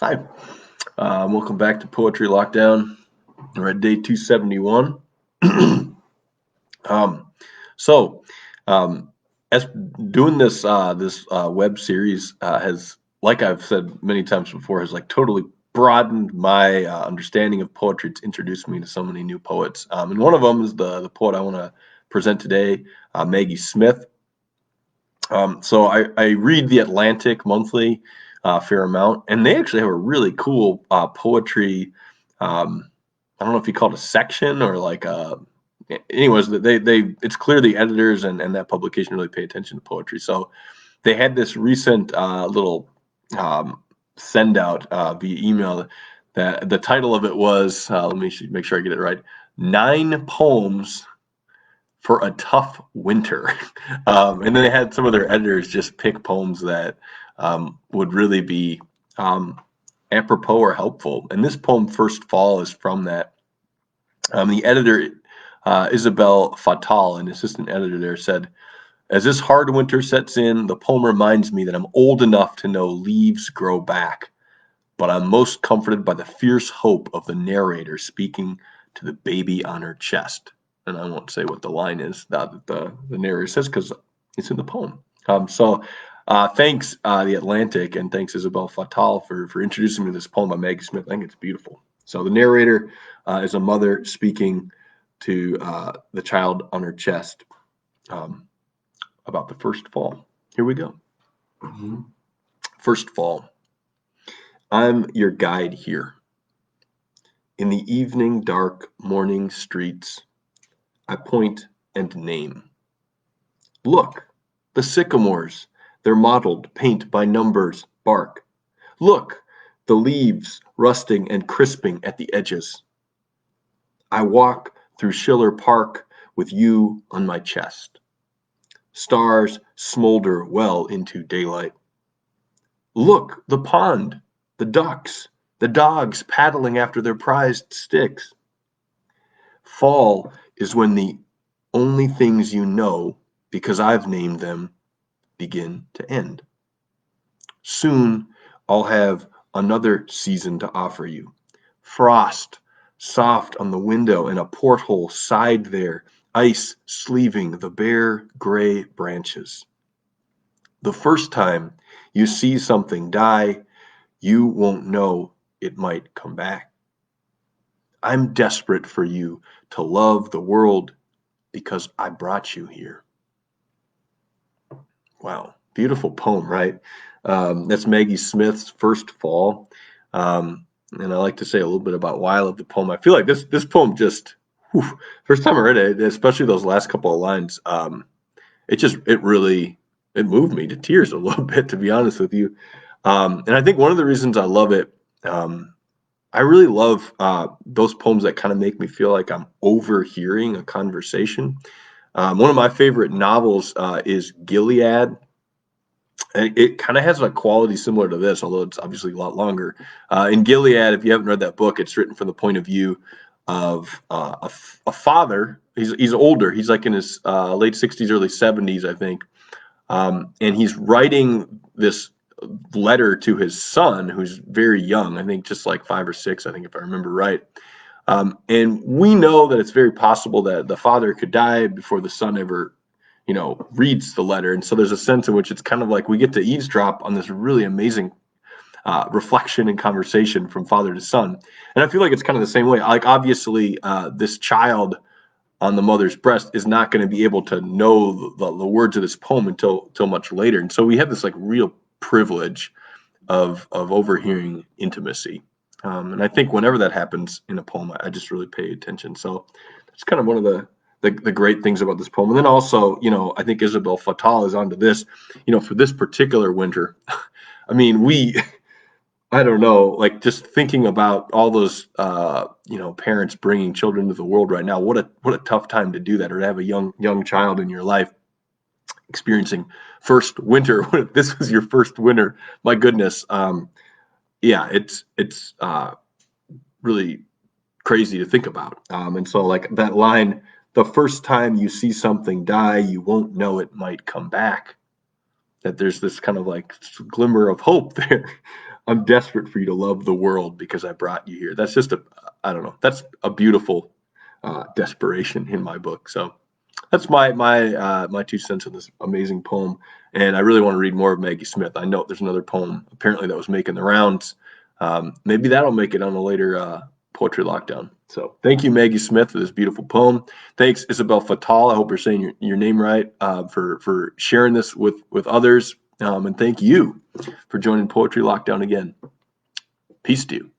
Hi, welcome back to Poetry Lockdown. We're at day 271. um, so, as doing this web series has, like I've said many times before, has like totally broadened my understanding of poetry. It's introduced me to so many new poets, and one of them is the poet I want to present today, Maggie Smith. So I read the Atlantic monthly, fair amount, and they actually have a really cool poetry. Um, I don't know if you call it a section or like anyways, they it's clear the editors and that publication really pay attention to poetry. So they had this recent little send out via email that the title of it was let me make sure I get it right. 9 poems for a tough winter. And then they had some of their editors just pick poems that would really be apropos or helpful. And this poem, First Fall, is from that. The editor, Isabel Fatal, an assistant editor there, said, as this hard winter sets in, the poem reminds me that I'm old enough to know leaves grow back, but I'm most comforted by the fierce hope of the narrator speaking to the baby on her chest. And I won't say what the line is that the narrator says because it's in the poem. Thanks, The Atlantic, and thanks, Isabel Fatal, for introducing me to this poem by Maggie Smith. I think it's beautiful. So the narrator is a mother speaking to the child on her chest about the first fall. Here we go. First fall. I'm your guide here. In the evening dark morning streets, I point and name. Look, the sycamores, they're mottled, paint by numbers, bark. Look, the leaves rusting and crisping at the edges. I walk through Schiller Park with you on my chest. Stars smolder well into daylight. Look, the pond, the ducks, the dogs paddling after their prized sticks. Fall is when the only things you know, because I've named them, begin to end. Soon I'll have another season to offer you. Frost, soft on the window and a porthole sighed there, ice sleeving the bare gray branches. The first time you see something die, you won't know it might come back. I'm desperate for you to love the world because I brought you here. Wow, beautiful poem, right? That's Maggie Smith's First Fall. And I like to say a little bit about why I love the poem. I feel like this poem just, whew, first time I read it, especially those last couple of lines, it moved me to tears a little bit, to be honest with you. And I think one of the reasons I love it, I really love those poems that kind of make me feel like I'm overhearing a conversation. One of my favorite novels is Gilead. It kind of has a quality similar to this, although it's obviously a lot longer. In Gilead, if you haven't read that book, it's written from the point of view of a father. He's older. He's like in his late 60s, early 70s, I think. And he's writing this letter to his son, who's very young. I think just like 5 or 6, I think, if I remember right. And we know that it's very possible that the father could die before the son ever, reads the letter. And so there's a sense in which it's kind of like we get to eavesdrop on this really amazing reflection and conversation from father to son. And I feel like it's kind of the same way. Like, obviously, this child on the mother's breast is not going to be able to know the words of this poem until much later. And so we have this like real privilege of overhearing intimacy. And I think whenever that happens in a poem, I just really pay attention. So that's kind of one of the great things about this poem. And then also, I think Isabel Fatal is onto this, for this particular winter. I mean, I don't know, like just thinking about all those, parents bringing children into the world right now. What a tough time to do that, or to have a young child in your life experiencing first winter. What if this was your first winter? My goodness. Yeah, it's really crazy to think about. And so like that line, the first time you see something die, you won't know it might come back. That there's this kind of like glimmer of hope there. I'm desperate for you to love the world because I brought you here. That's just I don't know. That's a beautiful desperation in my book. So that's my 2 cents on this amazing poem. And I really want to read more of Maggie Smith. I know there's another poem apparently that was making the rounds. Maybe that'll make it on a later poetry lockdown. So thank you, Maggie Smith, for this beautiful poem. Thanks, Isabel Fatal. I hope you're saying your name right, for sharing this with others. And thank you for joining Poetry Lockdown again. Peace to you.